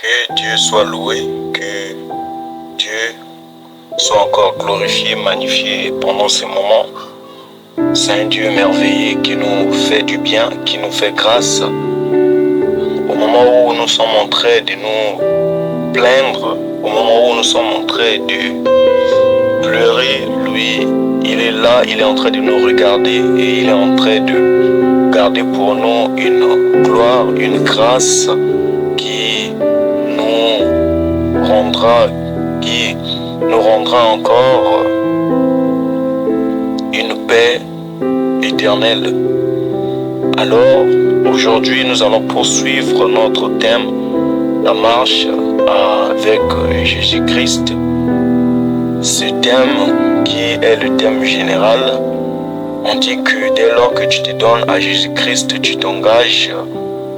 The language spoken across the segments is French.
Que Dieu soit loué, que Dieu soit encore glorifié, magnifié pendant ces moments. C'est un Dieu merveilleux qui nous fait du bien, qui nous fait grâce. Au moment où nous sommes en train de nous plaindre, au moment où nous sommes en train de pleurer, lui, il est là, il est en train de nous regarder et il est en train de garder pour nous une gloire, une grâce qui nous rendra encore une paix éternelle. Alors, aujourd'hui, nous allons poursuivre notre thème, la marche avec Jésus-Christ. Ce thème qui est le thème général, on dit que dès lors que tu te donnes à Jésus-Christ, tu t'engages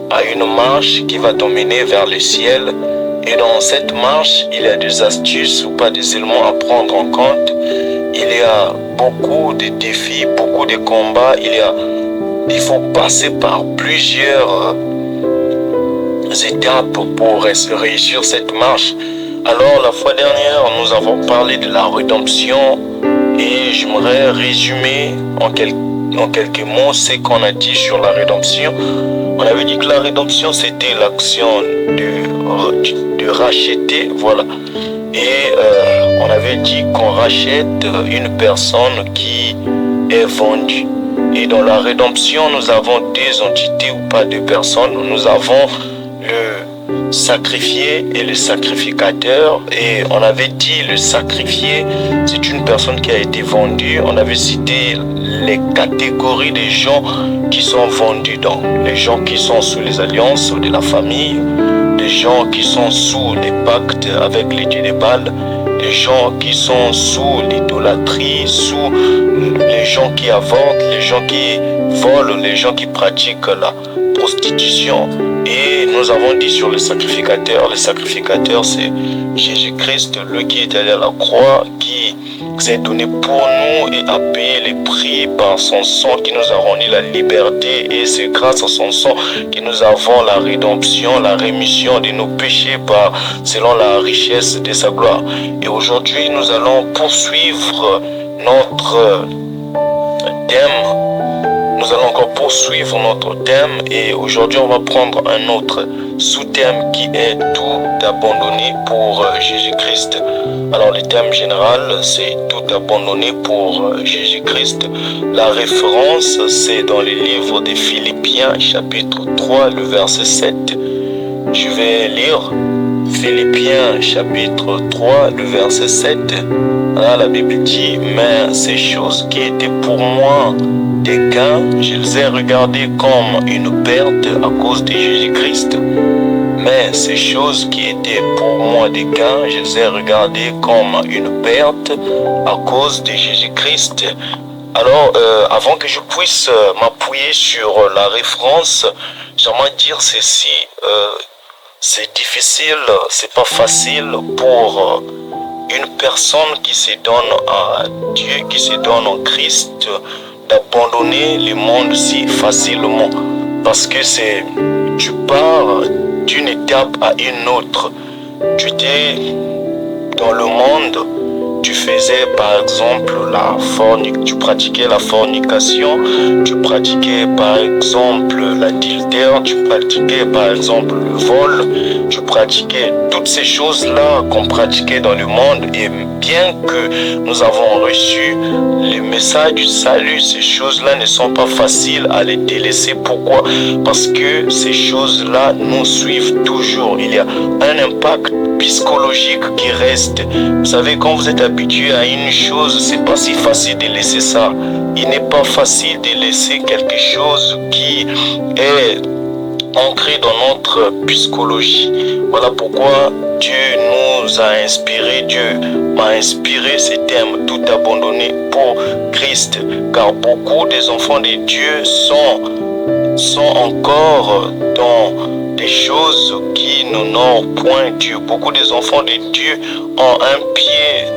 à une marche qui va t'emmener vers le ciel. Et dans cette marche, il y a des astuces ou pas des éléments à prendre en compte. Il y a beaucoup de défis, beaucoup de combats. Il faut passer par plusieurs étapes pour réussir cette marche. Alors, la fois dernière, nous avons parlé de la rédemption et j'aimerais résumer en quelques mots ce qu'on a dit sur la rédemption. On avait dit que la rédemption, c'était l'action de racheter, voilà. Et on avait dit qu'on rachète une personne qui est vendue. Et dans la rédemption, nous avons deux entités ou pas deux personnes. Nous avons le sacrifié et le sacrificateur. Et on avait dit le sacrifié, c'est une personne qui a été vendue. On avait cité les catégories des gens qui sont vendus, donc les gens qui sont sous les alliances de la famille, les gens qui sont sous les pactes avec les dieux des Baals, les gens qui sont sous l'idolâtrie, sous les gens qui avortent, les gens qui volent, les gens qui pratiquent la prostitution. Et nous avons dit sur le sacrificateur, c'est Jésus-Christ, lui qui est allé à la croix, qui s'est donné pour nous et a payé les prix par son sang qui nous a rendu la liberté. Et c'est grâce à son sang que nous avons la rédemption, la rémission de nos péchés selon la richesse de sa gloire. Et aujourd'hui, nous allons poursuivre notre thème. Nous allons encore poursuivre notre thème et aujourd'hui on va prendre un autre sous-thème qui est tout abandonné pour Jésus-Christ. Alors le thème général c'est tout abandonné pour Jésus-Christ. La référence c'est dans le livre des Philippiens chapitre 3 le verset 7. Je vais lire Philippiens chapitre 3 le verset 7. Là la Bible dit « Mais ces choses qui étaient pour moi des gains, je les ai regardés comme une perte à cause de Jésus-Christ. Mais ces choses qui étaient pour moi des gains, je les ai regardées comme une perte à cause de Jésus-Christ. » Alors, avant que je puisse m'appuyer sur la référence, j'aimerais dire ceci. C'est difficile, c'est pas facile pour une personne qui se donne à Dieu, qui se donne en Christ, d'abandonner le monde si facilement. Parce que tu pars d'une étape à une autre. Tu étais dans le monde, tu faisais par exemple tu pratiquais la fornication, tu pratiquais par exemple l'adultère, tu pratiquais par exemple le vol, tu pratiquais toutes ces choses-là qu'on pratiquait dans le monde. Et bien que nous avons reçu le message du salut, ces choses-là ne sont pas faciles à les délaisser. Pourquoi? Parce que ces choses-là nous suivent toujours. Il y a un impact psychologique qui reste. Vous savez, quand vous êtes habitué à une chose, c'est pas si facile de laisser ça. Il n'est pas facile de laisser quelque chose qui est ancré dans notre psychologie. Voilà pourquoi Dieu nous a inspiré, Dieu m'a inspiré ce thème tout abandonné pour Christ. Car beaucoup des enfants de Dieu sont encore dans des choses qui n'honorent point Dieu. Beaucoup des enfants de Dieu ont un pied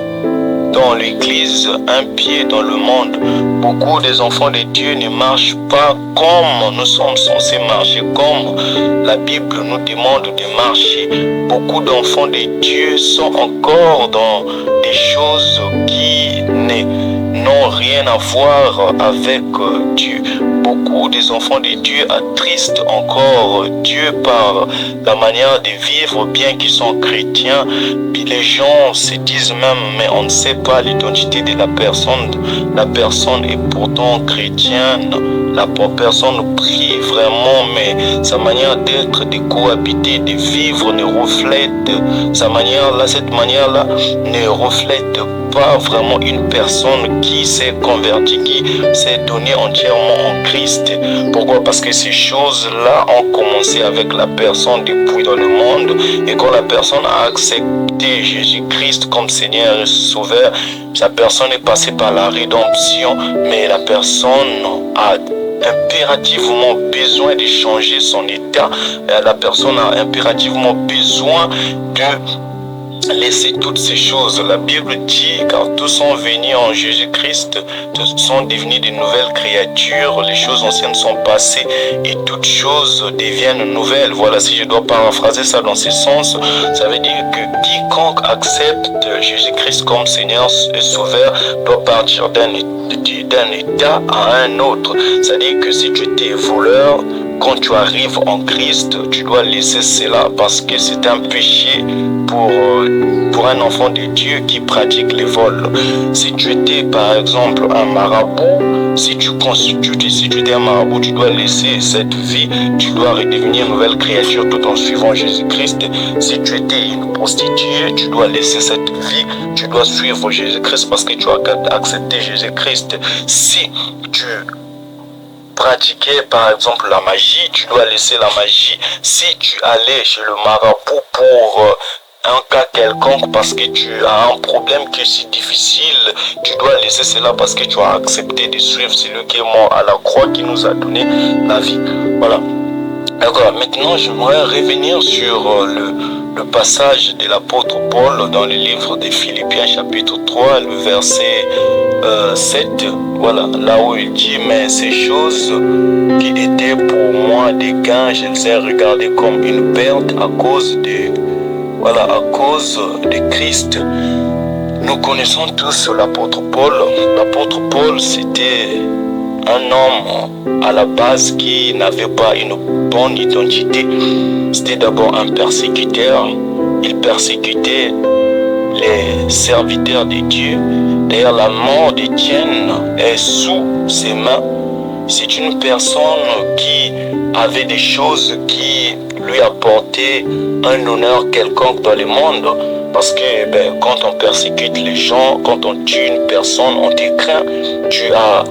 dans l'église, un pied dans le monde. Beaucoup des enfants de Dieu ne marchent pas comme nous sommes censés marcher, comme la la Bible nous demande de marcher. Beaucoup d'enfants de Dieu sont encore dans des choses qui n'ont rien à voir avec Dieu. Beaucoup des enfants de Dieu attristent encore Dieu par la manière de vivre, bien qu'ils sont chrétiens. Puis les gens se disent même, mais on ne sait pas l'identité de la personne. La personne est pourtant chrétienne. La personne prie vraiment, mais sa manière d'être, de cohabiter, de vivre ne reflète sa manière-là. Cette manière-là ne reflète pas vraiment une personne qui s'est convertie, qui s'est donnée entièrement en Christ. Pourquoi? Parce que ces choses-là ont commencé avec la personne depuis dans le monde, et quand la personne a accepté Jésus-Christ comme Seigneur et Sauveur, sa personne est passée par la rédemption, mais la personne a impérativement besoin de changer son état. La personne a impérativement besoin de laisser toutes ces choses. La Bible dit, car tous sont venus en Jésus-Christ, tous sont devenus de nouvelles créatures, les choses anciennes sont passées et toutes choses deviennent nouvelles. Voilà, si je dois paraphraser ça dans ce sens, ça veut dire que quiconque accepte Jésus-Christ comme Seigneur et Sauveur doit partir d'un état à un autre. C'est-à-dire que si tu étais voleur, quand tu arrives en Christ, tu dois laisser cela parce que c'est un péché pour un enfant de Dieu qui pratique les vols. Si tu étais par exemple un marabout, si tu étais un marabout, tu dois laisser cette vie, tu dois redevenir une nouvelle créature tout en suivant Jésus-Christ. Si tu étais une prostituée, tu dois laisser cette vie, tu dois suivre Jésus-Christ parce que tu as accepté Jésus-Christ. Si tu pratiquer par exemple la magie, tu dois laisser la magie. Si tu allais chez le marabout pour un cas quelconque parce que tu as un problème qui est si difficile, tu dois laisser cela parce que tu as accepté de suivre celui qui est mort à la croix, qui nous a donné la vie. Voilà. D'accord, maintenant j'aimerais revenir sur le passage de l'apôtre Paul dans le livre de Philippiens chapitre 3, le verset 7, voilà, là où il dit, mais ces choses qui étaient pour moi des gains, je les ai regardées comme une perte à cause de Christ. Nous connaissons tous l'apôtre Paul. L'apôtre Paul, c'était un homme à la base qui n'avait pas une bonne identité. C'était d'abord un persécuteur. Il persécutait les serviteurs de Dieu. D'ailleurs, la mort d'Étienne est sous ses mains. C'est une personne qui avait des choses qui lui apportaient un honneur quelconque dans le monde. Parce que quand on persécute les gens, quand on tue une personne, on te craint. Tu as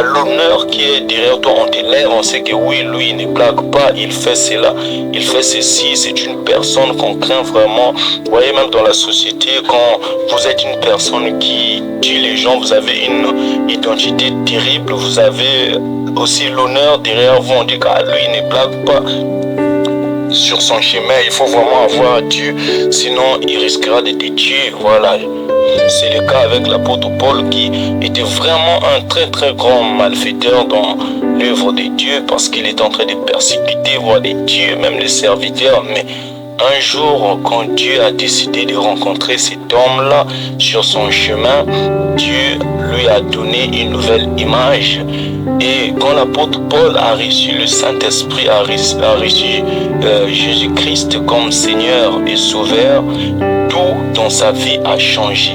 l'honneur qui est derrière toi, on te lève, on sait que oui, lui, il ne blague pas, il fait cela, il fait ceci, c'est une personne qu'on craint vraiment. Vous voyez, même dans la société, quand vous êtes une personne qui tue les gens, vous avez une identité terrible, vous avez aussi l'honneur derrière vous, on dit que lui, il ne blague pas sur son chemin, il faut vraiment avoir Dieu, sinon il risquera de te tuer, voilà. C'est le cas avec l'apôtre Paul qui était vraiment un très très grand malfaiteur dans l'œuvre de Dieu parce qu'il est en train de persécuter, voire de tuer même les serviteurs. Mais un jour, quand Dieu a décidé de rencontrer cet homme-là sur son chemin, Dieu lui a donné une nouvelle image. Et quand l'apôtre Paul a reçu le Saint-Esprit, a reçu Jésus-Christ comme Seigneur et Sauveur, tout dans sa vie a changé.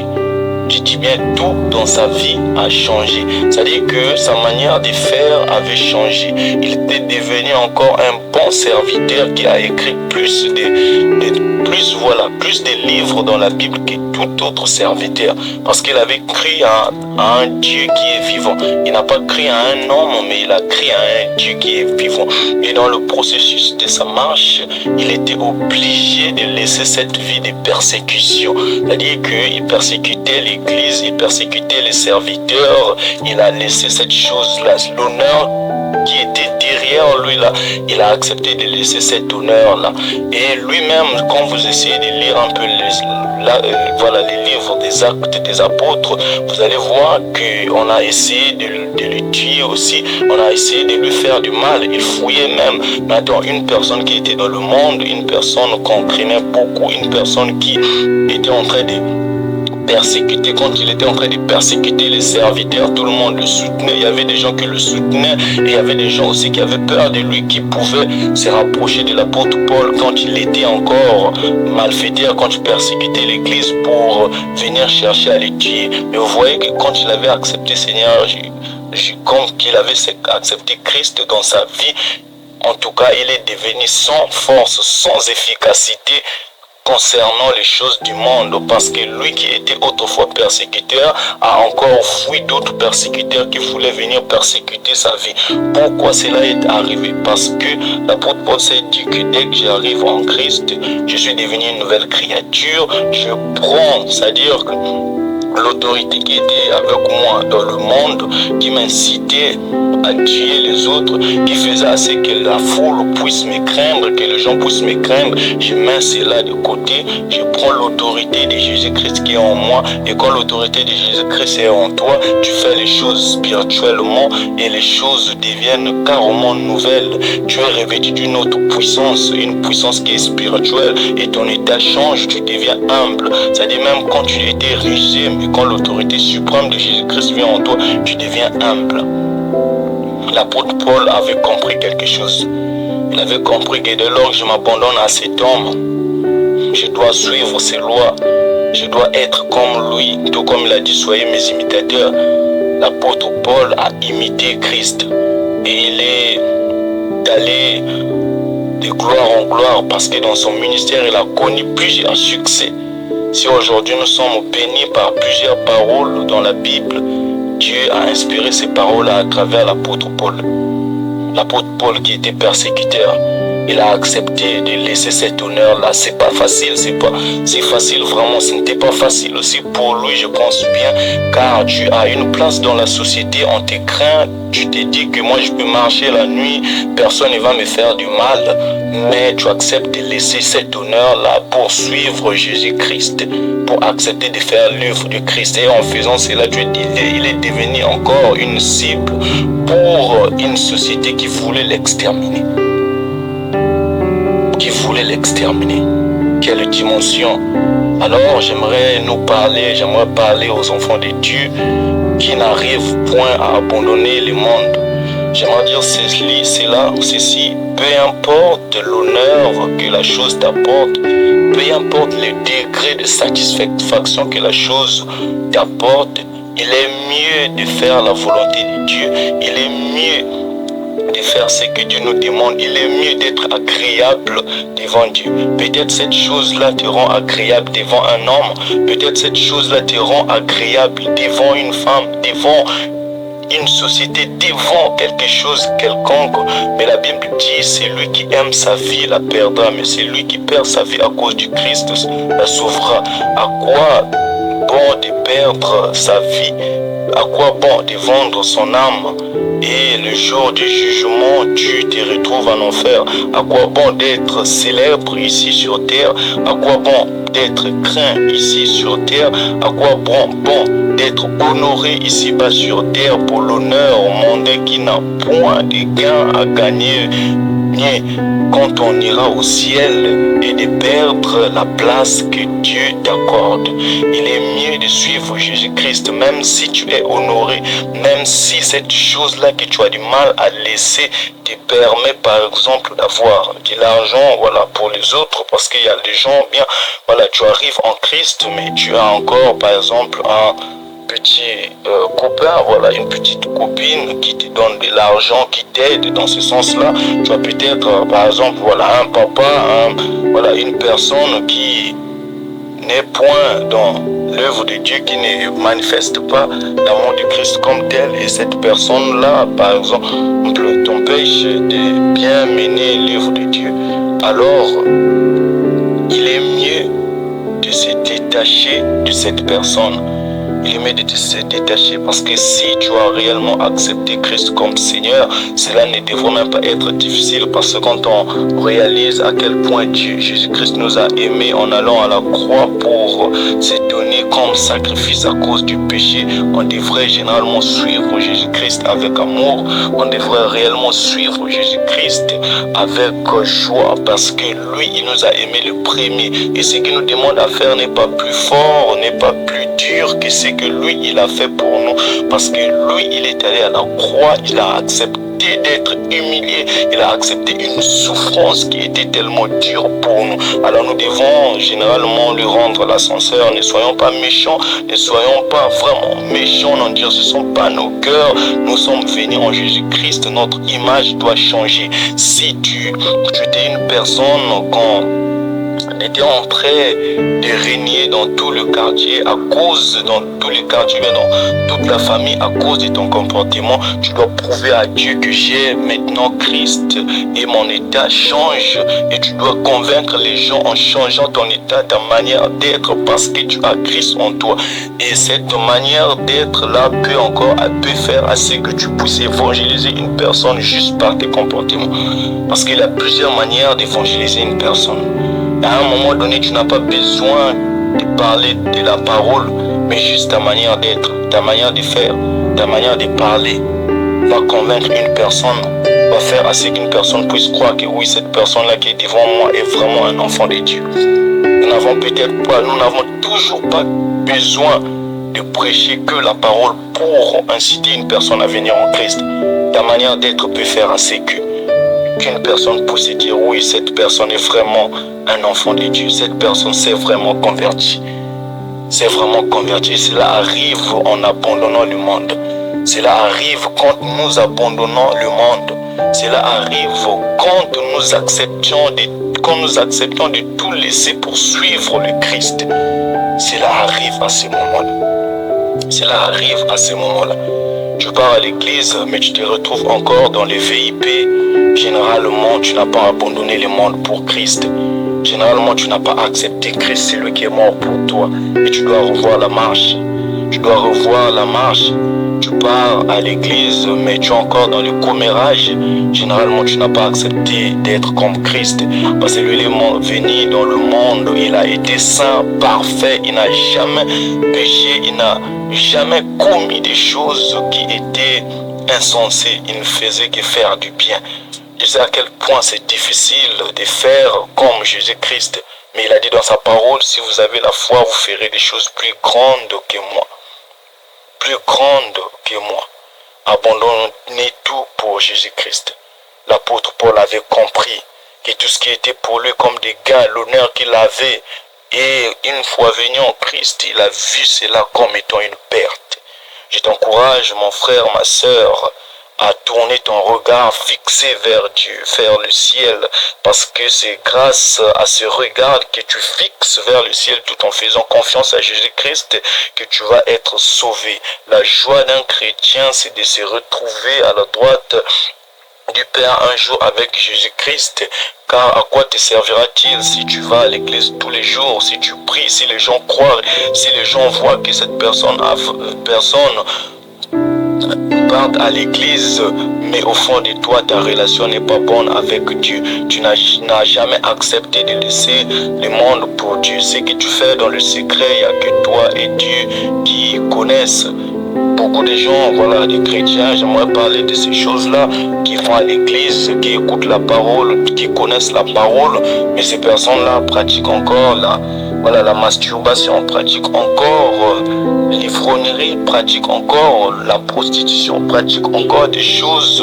Je dis bien tout dans sa vie a changé. C'est-à-dire que sa manière de faire avait changé. Il était devenu encore un bon serviteur qui a écrit plus de livres dans la Bible que tout autre serviteur. Parce qu'il avait cru à un Dieu qui est vivant. Il n'a pas cru à un homme, mais il a cru à un Dieu qui est vivant. Et dans le processus de sa marche, il était obligé de laisser cette vie de persécution. C'est-à-dire qu'il persécutait l'église, il persécutait les serviteurs, il a laissé cette chose-là, l'honneur qui était derrière lui là, il a accepté de laisser cet honneur-là. Et lui-même, quand vous essayez de lire un peu les livres des Actes des Apôtres, vous allez voir qu'on a essayé de le tuer aussi, on a essayé de lui faire du mal, il fouillait même. Maintenant, une personne qui était dans le monde, une personne qu'on craignait beaucoup, une personne qui était en train de persécuter, quand il était en train de persécuter les serviteurs, tout le monde le soutenait. Il y avait des gens qui le soutenaient et il y avait des gens aussi qui avaient peur de lui, qui pouvaient se rapprocher de l'apôtre Paul quand il était encore malfaiteur, quand il persécutait l'église pour venir chercher à le tuer. Mais vous voyez que quand il avait accepté Seigneur, comme qu'il avait accepté Christ dans sa vie, en tout cas, il est devenu sans force, sans efficacité concernant les choses du monde, parce que lui qui était autrefois persécuteur a encore fui d'autres persécuteurs qui voulaient venir persécuter sa vie. Pourquoi cela est arrivé? Parce que l'apôtre Paul s'est dit que dès que j'arrive en Christ, je suis devenu une nouvelle créature, je prends, c'est-à-dire que l'autorité qui était avec moi dans le monde, qui m'incitait à tuer les autres, qui faisait à ce que la foule puisse me craindre, que les gens puissent me craindre, je mets cela de côté, je prends l'autorité de Jésus-Christ qui est en moi, et quand l'autorité de Jésus-Christ est en toi, tu fais les choses spirituellement et les choses deviennent carrément nouvelles. Tu es revêtu d'une autre puissance, une puissance qui est spirituelle, et ton état change, tu deviens humble. C'est-à-dire même quand tu étais rigide, mais quand l'autorité suprême de Jésus-Christ vient en toi, tu deviens humble. L'apôtre Paul avait compris quelque chose. Il avait compris que dès lors que je m'abandonne à cet homme, je dois suivre ses lois. Je dois être comme lui. Tout comme il a dit, soyez mes imitateurs. L'apôtre Paul a imité Christ. Et il est allé de gloire en gloire parce que dans son ministère, il a connu plusieurs succès. Si aujourd'hui nous sommes bénis par plusieurs paroles dans la Bible, Dieu a inspiré ces paroles à travers l'apôtre Paul. L'apôtre Paul qui était persécuteur, il a accepté de laisser cet honneur-là. C'est pas facile, c'est facile vraiment, ce n'était pas facile aussi pour lui, je pense bien, car tu as une place dans la société, on te craint, tu te dis que moi je peux marcher la nuit, personne ne va me faire du mal, mais tu acceptes de laisser cet honneur-là pour suivre Jésus-Christ, pour accepter de faire l'œuvre de Christ. Et en faisant cela, il est devenu encore une cible pour une société qui voulait l'exterminer. Quelle dimension! Alors j'aimerais parler aux enfants de Dieu qui n'arrivent point à abandonner le monde. J'aimerais dire ceci, peu importe l'honneur que la chose t'apporte, peu importe le degré de satisfaction que la chose t'apporte, il est mieux de faire la volonté de Dieu, il est mieux de faire ce que Dieu nous demande, il est mieux d'être agréable devant Dieu. Peut-être cette chose-là te rend agréable devant un homme, peut-être cette chose-là te rend agréable devant une femme, devant une société, devant quelque chose quelconque, mais la Bible dit celui qui aime sa vie la perdra, mais celui qui perd sa vie à cause du Christ la sauvera. À quoi bon de perdre sa vie? À quoi bon de vendre son âme et le jour du jugement tu te retrouves en enfer? À quoi bon d'être célèbre ici sur terre? À quoi bon d'être craint ici sur terre? À quoi bon d'être honoré ici-bas sur terre pour l'honneur mondain qui n'a point de gain à gagner quand on ira au ciel, et de perdre la place que Dieu t'accorde? Il est mieux de suivre Jésus-Christ, même si tu es honoré, même si cette chose-là que tu as du mal à laisser te permet par exemple d'avoir de l'argent, voilà, pour les autres, parce qu'il y a des gens bien, voilà, tu arrives en Christ, mais tu as encore par exemple un petit copain, voilà, une petite copine qui te donne de l'argent, qui t'aide dans ce sens-là. Tu as peut-être par exemple, voilà, un papa, voilà, une personne qui n'est point dans l'œuvre de Dieu, qui ne manifeste pas l'amour de Christ comme tel, et cette personne-là, par exemple, t'empêche de bien mener l'œuvre de Dieu. Alors, il est mieux de se détacher de cette personne il aimait de se détacher, parce que si tu as réellement accepté Christ comme Seigneur, cela ne devrait même pas être difficile, parce que quand on réalise à quel point Jésus-Christ nous a aimés en allant à la croix pour se donner comme sacrifice à cause du péché, on devrait généralement suivre Jésus-Christ avec amour, on devrait réellement suivre Jésus-Christ avec joie, parce que lui, il nous a aimés le premier, et ce qu'il nous demande à faire n'est pas plus fort, n'est pas plus dur que ce que lui, il a fait pour nous, parce que lui, il est allé à la croix, il a accepté d'être humilié, il a accepté une souffrance qui était tellement dure pour nous. Alors nous devons généralement lui rendre l'ascenseur. Ne soyons pas méchants, ne soyons pas vraiment méchants, non dire ce ne sont pas nos cœurs, nous sommes venus en Jésus-Christ, notre image doit changer. Si tu étais une personne quand était en train de régner dans tout le quartier à cause, dans tous les quartiers, dans toute la famille à cause de ton comportement, tu dois prouver à Dieu que j'ai maintenant Christ et mon état change, et tu dois convaincre les gens en changeant ton état, ta manière d'être, parce que tu as Christ en toi. Et cette manière d'être là peut faire à ce que tu puisses évangéliser une personne juste par tes comportements, parce qu'il y a plusieurs manières d'évangéliser une personne. À un moment donné, tu n'as pas besoin de parler de la parole, mais juste ta manière d'être, ta manière de faire, ta manière de parler va convaincre une personne, va faire à ce qu'une personne puisse croire que oui, cette personne-là qui est devant moi est vraiment un enfant de Dieu. Nous n'avons toujours pas besoin de prêcher que la parole pour inciter une personne à venir en Christ. Ta manière d'être peut faire à ce qu'une personne puisse dire oui, cette personne est vraiment un enfant de Dieu, cette personne s'est vraiment convertie. C'est vraiment converti. Cela arrive en abandonnant le monde. Cela arrive quand nous abandonnons le monde. Cela arrive quand nous acceptons de tout laisser pour suivre le Christ. Cela arrive à ce moment-là. Cela arrive à ce moment-là. Tu pars à l'église, mais tu te retrouves encore dans les VIP. Généralement, tu n'as pas abandonné le monde pour Christ. Généralement, tu n'as pas accepté Christ, c'est lui qui est mort pour toi. Et tu dois revoir la marche. Tu dois revoir la marche. Tu pars à l'église, mais tu es encore dans le commérage. Généralement, tu n'as pas accepté d'être comme Christ. Parce que lui, il est venu dans le monde. Il a été saint, parfait. Il n'a jamais péché. Il n'a jamais commis des choses qui étaient insensées. Il ne faisait que faire du bien. Je sais à quel point c'est difficile de faire comme Jésus-Christ. Mais il a dit dans sa parole, si vous avez la foi, vous ferez des choses plus grandes que moi. Plus grandes que moi. Abandonnez tout pour Jésus-Christ. L'apôtre Paul avait compris que tout ce qui était pour lui comme des gains, l'honneur qu'il avait, et une fois venu en Christ, il a vu cela comme étant une perte. Je t'encourage, mon frère, ma sœur, à tourner ton regard fixé vers Dieu, vers le ciel, parce que c'est grâce à ce regard que tu fixes vers le ciel tout en faisant confiance à Jésus-Christ que tu vas être sauvé. La joie d'un chrétien, c'est de se retrouver à la droite du Père un jour avec Jésus-Christ. Car à quoi te servira-t-il si tu vas à l'église tous les jours, si tu pries, si les gens croient, si les gens voient que cette personne parte à l'église, mais au fond de toi, ta relation n'est pas bonne avec Dieu. Tu n'as jamais accepté de laisser le monde pour Dieu. Ce que tu fais dans le secret, il n'y a que toi et Dieu qui connaissent. Beaucoup de gens, voilà, des chrétiens, j'aimerais parler de ces choses-là, qui vont à l'église, qui écoutent la parole, qui connaissent la parole, mais ces personnes-là pratiquent encore la masturbation, pratiquent encore l'ivrognerie, pratiquent encore la prostitution, pratiquent encore des choses,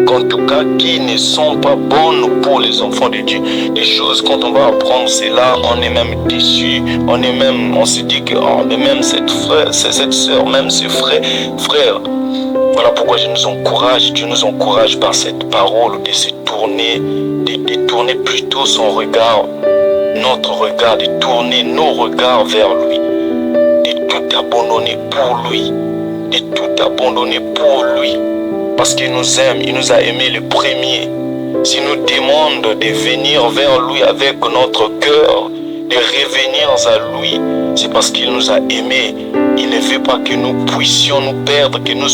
en tout cas, qui ne sont pas bonnes pour les enfants de Dieu. Des choses, quand on va apprendre cela, on est même déçu, on se dit que même cette sœur, même ces frères. Voilà pourquoi Dieu nous encourage par cette parole de se tourner, de tourner plutôt son regard, notre regard, de tourner nos regards vers lui, de tout abandonner pour lui, de tout abandonner pour lui, parce qu'il nous aime, il nous a aimé le premier. S'il nous demande de venir vers lui avec notre cœur, de revenir à lui, c'est parce qu'il nous a aimés. Il ne veut pas que nous puissions nous perdre, que nous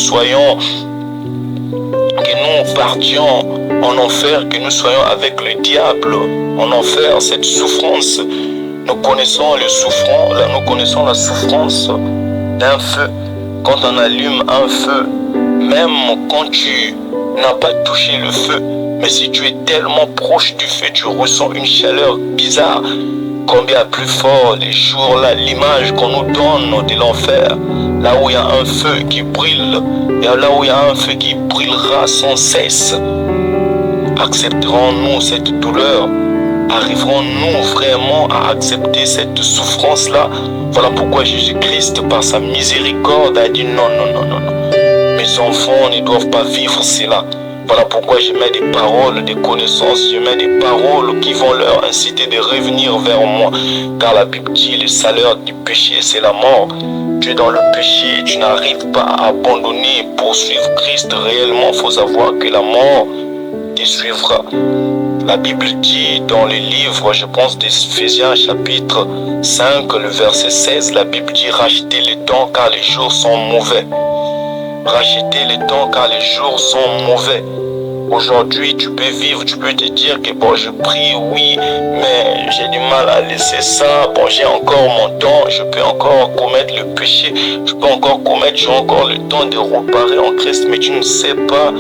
partions en enfer, que nous soyons avec le diable en enfer, cette souffrance. Nous connaissons la souffrance d'un feu. Quand on allume un feu, même quand tu n'as pas touché le feu, mais si tu es tellement proche du feu, tu ressens une chaleur bizarre. Combien plus fort les jours là, l'image qu'on nous donne de l'enfer, là où il y a un feu qui brûle, et là où il y a un feu qui brûlera sans cesse. Accepterons-nous cette douleur? Arriverons-nous vraiment à accepter cette souffrance-là? Voilà pourquoi Jésus-Christ, par sa miséricorde, a dit non, non, non, non, non. Mes enfants ne doivent pas vivre cela. Voilà pourquoi je mets des paroles, des connaissances, je mets des paroles qui vont leur inciter de revenir vers moi. Car la Bible dit, le salaire du péché, c'est la mort. Tu es dans le péché, tu n'arrives pas à abandonner pour suivre Christ réellement. Il faut savoir que la mort te suivra. La Bible dit dans le livre, je pense, d'Éphésiens chapitre 5, le verset 16, la Bible dit, rachetez le temps car les jours sont mauvais. Rachetez le temps car les jours sont mauvais. Aujourd'hui, tu peux vivre, tu peux te dire que bon, je prie, oui, mais j'ai du mal à laisser ça. Bon, j'ai encore mon temps, je peux encore commettre le péché, j'ai encore le temps de reparer en Christ, mais tu ne sais pas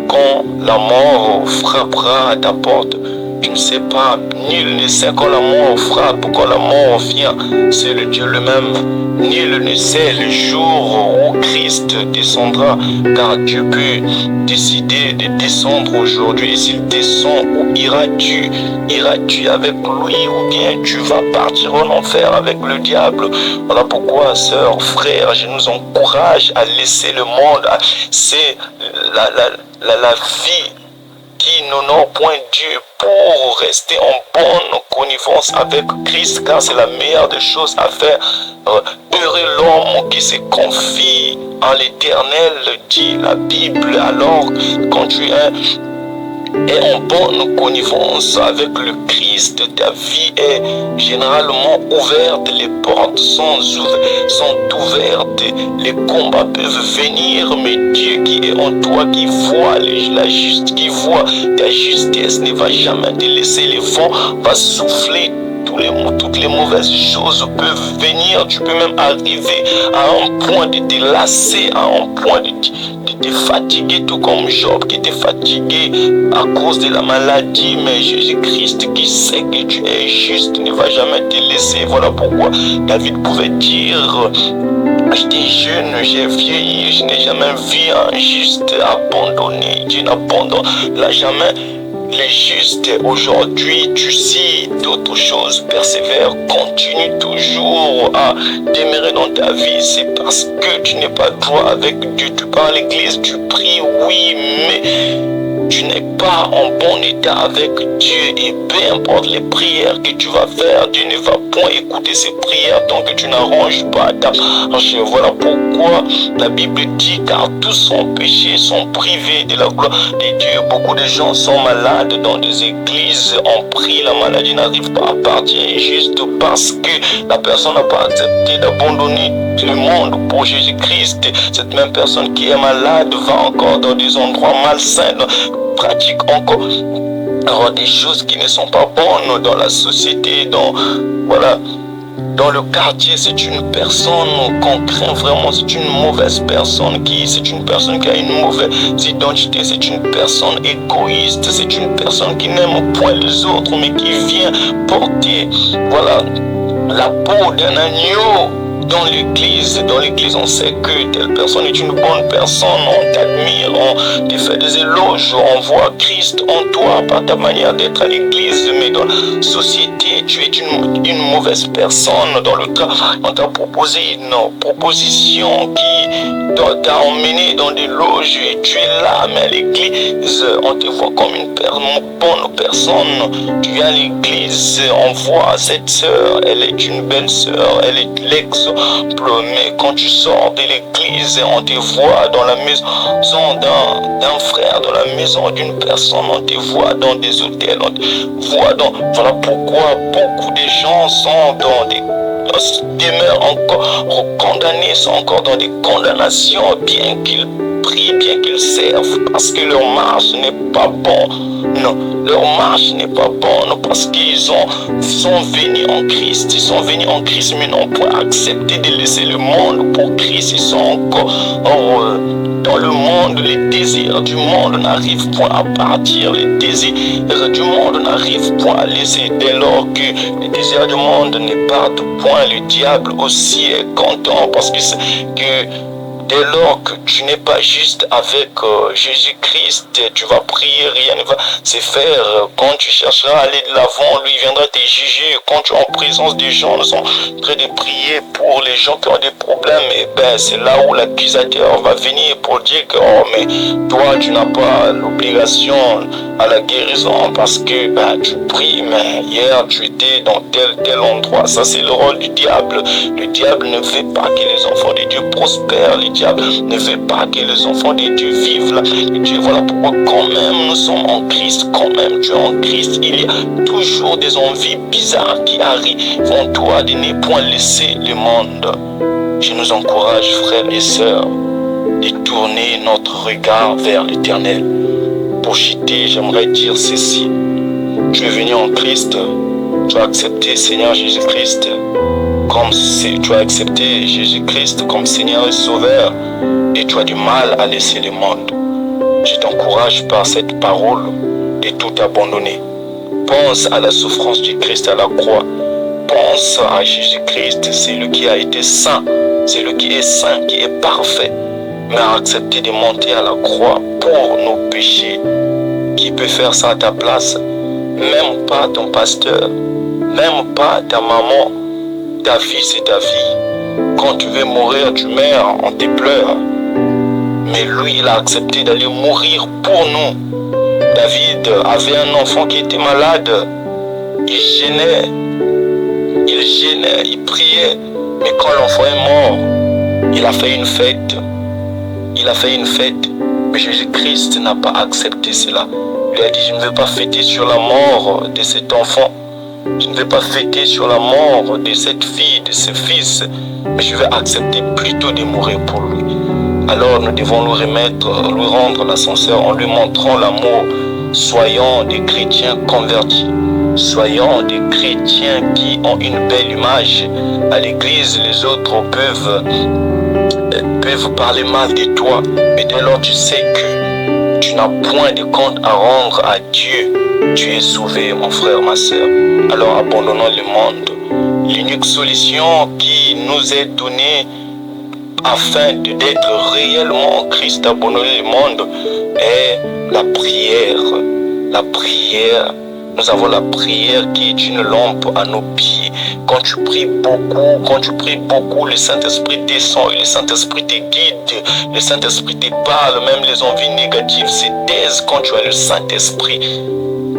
quand la mort frappera à ta porte. Tu ne sais pas, nul ne sait quand la mort frappe, quand la mort vient, c'est le Dieu lui-même. Nul ne sait le jour où Christ descendra, car Dieu peut décider de descendre aujourd'hui. Et s'il descend, où iras-tu? Iras-tu avec lui ou bien tu vas partir en enfer avec le diable? Voilà pourquoi, sœurs, frères, je nous encourage à laisser le monde. C'est la vie qui n'honore point Dieu pour rester en bonne connivence avec Christ, car c'est la meilleure des choses à faire. Heureux l'homme qui se confie en l'Éternel, dit la Bible. Alors, quand tu es en bonne connivence avec le Christ, ta vie est généralement ouverte, les portes sont ouvertes, les combats peuvent venir, mais Dieu qui est en toi, qui voit qui voit ta justesse, ne va jamais te laisser. Les vents va souffler, toutes les mauvaises choses peuvent venir. Tu peux même arriver à un point de te lasser, à un point de te fatiguer, tout comme Job qui était fatigué à cause de la maladie. Mais Jésus-Christ qui sait que tu es juste ne va jamais te laisser. Voilà pourquoi David pouvait dire: j'étais jeune, j'ai vieilli, je n'ai jamais vu un juste abandonné. Dieu n'abandonnera jamais les justes. Aujourd'hui, tu sais d'autres choses, persévère, continue toujours à demeurer dans ta vie. C'est parce que tu n'es pas droit avec Dieu. Tu pars à l'église, tu pries, oui, mais tu n'es pas en bon état avec Dieu, et peu importe les prières que tu vas faire, Dieu ne va point écouter ces prières tant que tu n'arranges pas ta marche. Voilà pourquoi la Bible dit, car tous sont péchés, sont privés de la gloire de Dieu. Beaucoup de gens sont malades dans des églises, on prie, la maladie n'arrive pas à partir, juste parce que la personne n'a pas accepté d'abandonner le monde pour Jésus-Christ. Cette même personne qui est malade va encore dans des endroits malsains, pratique encore des choses qui ne sont pas bonnes dans la société, dans le quartier. C'est une personne qu'on craint vraiment, c'est une mauvaise personne, c'est une personne qui a une mauvaise identité, c'est une personne égoïste, c'est une personne qui n'aime point les autres, mais qui vient porter la peau d'un agneau dans l'église. Dans l'église, on sait que telle personne est une bonne personne, on t'admire, on te fait des éloges, on voit Christ en toi par ta manière d'être à l'église, mais dans la société, tu es une mauvaise personne. Dans le travail, on t'a proposé une proposition qui t'a emmené dans des loges et tu es là, mais à l'église, on te voit comme une bonne personne. Tu viens à l'église, on voit cette sœur, elle est une belle sœur, elle est l'ex mais quand tu sors de l'église, on te voit dans la maison d'un frère, dans la maison d'une personne, on te voit dans des hôtels, on te voit dans... Voilà pourquoi beaucoup de gens sont dans des... demeurent encore condamnés, sont encore dans des condamnations, bien qu'ils prient, bien qu'ils servent, parce que leur marche n'est pas bon. Non, leur marche n'est pas bonne parce qu'ils sont venus en Christ. Ils sont venus en Christ, mais n'ont pas accepté de laisser le monde pour Christ. Ils sont encore dans le monde. Les désirs du monde n'arrivent point à partir. Les désirs du monde n'arrivent point à laisser. Dès lors que les désirs du monde ne partent point, le diable aussi est content parce que dès lors que tu n'es pas juste avec Jésus-Christ, tu vas prier, rien ne va se faire. Quand tu chercheras à aller de l'avant, lui viendra te juger. Quand tu es en présence des gens, nous sommes en train de prier pour les gens qui ont des problèmes. Et ben, c'est là où l'accusateur va venir pour dire que oh, mais toi, tu n'as pas l'obligation à la guérison parce que ben, tu pries, mais hier tu étais dans tel endroit. Ça, c'est le rôle du diable. Le diable ne veut pas que les enfants de Dieu prospèrent. Le diable ne veut pas que les enfants de Dieu vivent là. Et Dieu, voilà pourquoi quand même nous sommes en Christ, quand même tu es en Christ, il y a toujours des envies bizarres qui arrivent en toi de ne point laisser le monde. Je nous encourage, frères et sœurs, de tourner notre regard vers l'Éternel. Pour chuter, j'aimerais dire ceci. Tu es venu en Christ, tu as accepté Seigneur Jésus-Christ comme tu as accepté Jésus-Christ comme Seigneur et Sauveur et tu as du mal à laisser le monde. Je t'encourage par cette parole de tout abandonner. Pense à la souffrance du Christ à la croix. Pense à Jésus-Christ, c'est lui qui a été saint, c'est lui qui est saint, qui est parfait, mais a accepté de monter à la croix pour nos péchés. Qui peut faire ça à ta place? Même pas ton pasteur, même pas ta maman. Ta vie, c'est ta vie. Quand tu veux mourir, tu meurs, on te pleure. Mais lui, il a accepté d'aller mourir pour nous. David avait un enfant qui était malade. Il gênait, il priait. Mais quand l'enfant est mort, il a fait une fête. Il a fait une fête. Mais Jésus-Christ n'a pas accepté cela. Il a dit, je ne veux pas fêter sur la mort de cet enfant. Je ne vais pas fêter sur la mort de cette fille, de ce fils, mais je vais accepter plutôt de mourir pour lui. Alors nous devons lui rendre l'ascenseur en lui montrant l'amour. Soyons des chrétiens convertis. Soyons des chrétiens qui ont une belle image. À l'église, les autres peuvent parler mal de toi, mais dès lors tu sais que tu n'as point de compte à rendre à Dieu. Tu es sauvé, mon frère, ma soeur. Alors abandonnons le monde. L'unique solution qui nous est donnée afin d'être réellement en Christ, abandonner le monde, est la prière. La prière. Nous avons la prière qui est une lampe à nos pieds. Quand tu pries beaucoup, le Saint-Esprit descend et le Saint-Esprit te guide. Le Saint-Esprit te parle, même les envies négatives se taisent quand tu as le Saint-Esprit.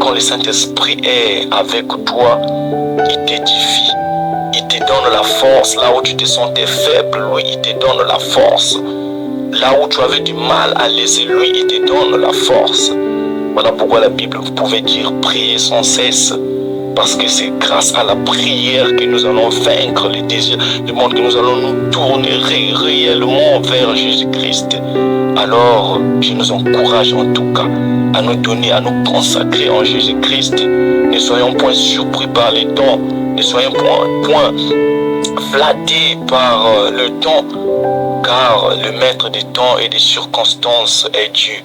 Quand le Saint-Esprit est avec toi, il t'édifie. Il te donne la force. Là où tu te sentais faible, lui, il te donne la force. Là où tu avais du mal à laisser, lui, il te donne la force. Voilà pourquoi la Bible, vous pouvez dire, priez sans cesse. Parce que c'est grâce à la prière que nous allons vaincre les désirs du monde, que nous allons nous tourner réellement vers Jésus-Christ. Alors, je nous encourage en tout cas à nous donner, à nous consacrer en Jésus-Christ. Ne soyons point surpris par les temps, ne soyons point flattés par le temps, car le maître des temps et des circonstances est Dieu.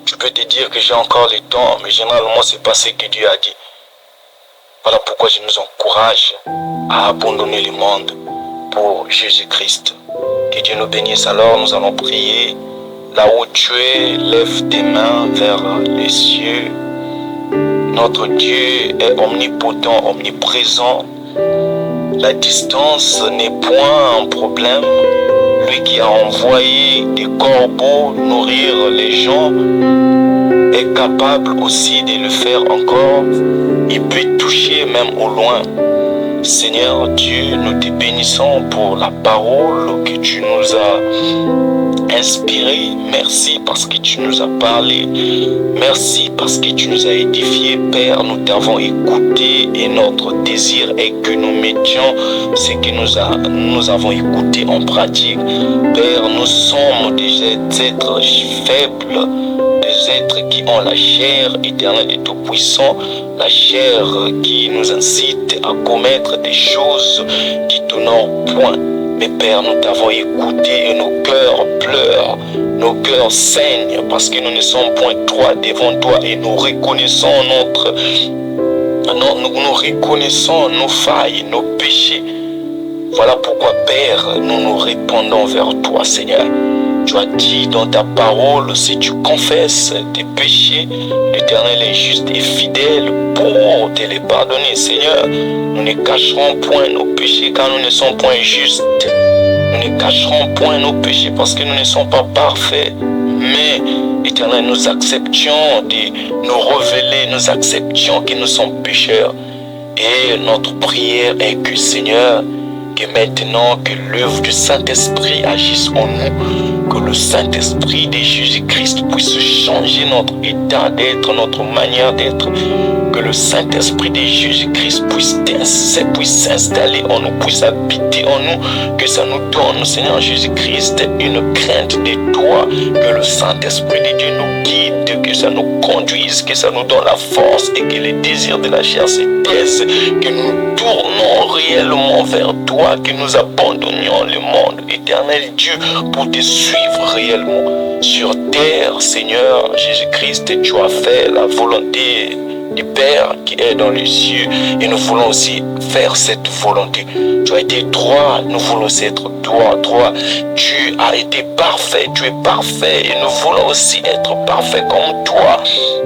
Tu peux te dire que j'ai encore le temps, mais généralement c'est pas ce que Dieu a dit. Voilà pourquoi je nous encourage à abandonner le monde pour Jésus-Christ. Que Dieu nous bénisse. Alors nous allons prier. Là où tu es, lève tes mains vers les cieux. Notre Dieu est omnipotent, omniprésent. La distance n'est point un problème. Lui qui a envoyé des corbeaux nourrir les gens est capable aussi de le faire encore. Il peut toucher même au loin. Seigneur Dieu, nous te bénissons pour la parole que tu nous as inspirée. Merci parce que tu nous as parlé. Merci parce que tu nous as édifiés. Père, nous t'avons écouté et notre désir est que nous mettions ce que nous avons écouté en pratique. Père, nous sommes des êtres faibles, des êtres qui ont la chair éternelle et tout-puissant, la chair qui nous incite à commettre des choses qui t'honorent point. Mais Père, nous t'avons écouté et nos cœurs pleurent, nos cœurs saignent parce que nous ne sommes point droits devant toi et nous reconnaissons nous reconnaissons nos failles, nos péchés. Voilà pourquoi, Père, nous nous répandons vers toi, Seigneur. Tu as dit dans ta parole, si tu confesses tes péchés, l'Éternel est juste et fidèle pour te les pardonner. Seigneur, nous ne cacherons point nos péchés car nous ne sommes point justes. Nous ne cacherons point nos péchés parce que nous ne sommes pas parfaits. Mais, Éternel, nous acceptions de nous révéler, nous acceptions que nous sommes pécheurs. Et notre prière est que, Seigneur, que maintenant que l'œuvre du Saint-Esprit agisse en nous, que le Saint-Esprit de Jésus-Christ puisse changer notre état d'être, notre manière d'être, que le Saint-Esprit de Jésus-Christ puisse s'installer en nous, puisse habiter en nous, que ça nous donne, Seigneur Jésus-Christ, une crainte de toi, que le Saint-Esprit de Dieu nous guide, que ça nous conduise, que ça nous donne la force et que les désirs de la chair se taisent, que nous tournons réellement vers toi, que nous abandonnions le monde, éternel Dieu, pour te suivre réellement. Sur terre, Seigneur Jésus-Christ, tu as fait la volonté du Père qui est dans les cieux et nous voulons aussi faire cette volonté. Tu as été droit, nous voulons aussi être droit. Tu as été parfait, tu es parfait et nous voulons aussi être parfaits comme toi,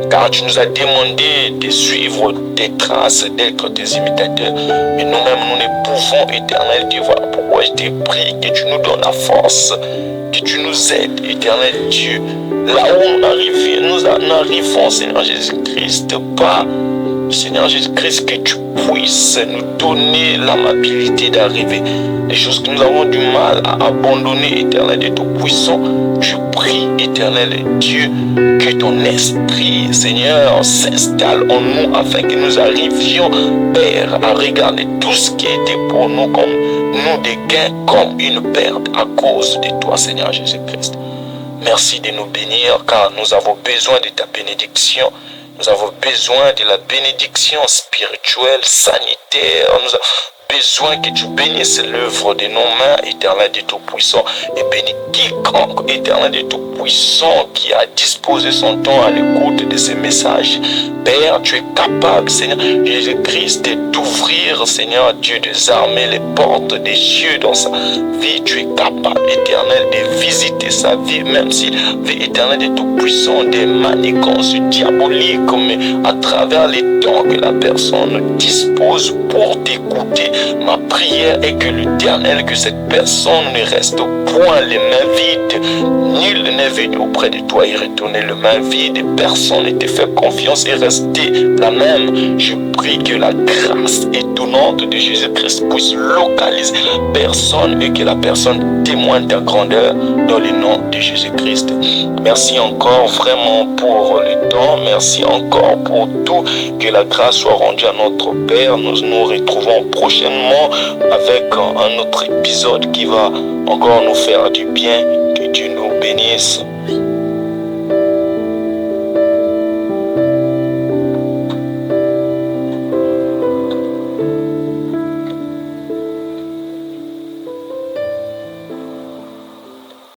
car tu nous as demandé de suivre tes traces, d'être tes imitateurs. Mais nous-mêmes, nous ne pouvons, éternel Dieu, voilà pourquoi je t'ai prié que tu nous donnes la force, que tu nous aides, éternel Dieu. Là où nous arrivons, Seigneur Jésus-Christ, pas, Seigneur Jésus-Christ, que tu puisses nous donner l'amabilité d'arriver. Les choses que nous avons du mal à abandonner, éternel Dieu Tout-Puissant, je prie, éternel Dieu, que ton esprit, Seigneur, s'installe en nous afin que nous arrivions, Père, à regarder tout ce qui était pour nous comme nous des gains, comme une perte à cause de toi, Seigneur Jésus-Christ. Merci de nous bénir car nous avons besoin de ta bénédiction. Nous avons besoin de la bénédiction spirituelle, sanitaire. Nous avons besoin que tu bénisses l'œuvre de nos mains, éternel de Tout-Puissant, et bénis quiconque, éternel de Tout-Puissant, qui a disposé son temps à l'écoute de ces messages. Père, tu es capable, Seigneur Jésus-Christ, d'ouvrir, Seigneur Dieu, des armées, les portes des cieux dans sa vie. Tu es capable, éternel, de visiter sa vie, même si la vie éternelle de Tout-Puissant, des manigances diaboliques, mais à travers les temps que la personne dispose pour t'écouter. Ma prière est que l'Éternel, que cette personne ne reste point les mains vides. Nul n'est venu auprès de toi et retourner les mains vides. Personne ne te fait confiance et rester la même. Je prie que la grâce étonnante de Jésus-Christ puisse localiser la personne et que la personne témoigne ta grandeur dans le nom de Jésus-Christ. Merci encore vraiment pour le temps. Merci encore pour tout. Que la grâce soit rendue à notre Père. Nous nous retrouvons prochainement avec un autre épisode qui va encore nous faire du bien. Que Dieu nous bénisse.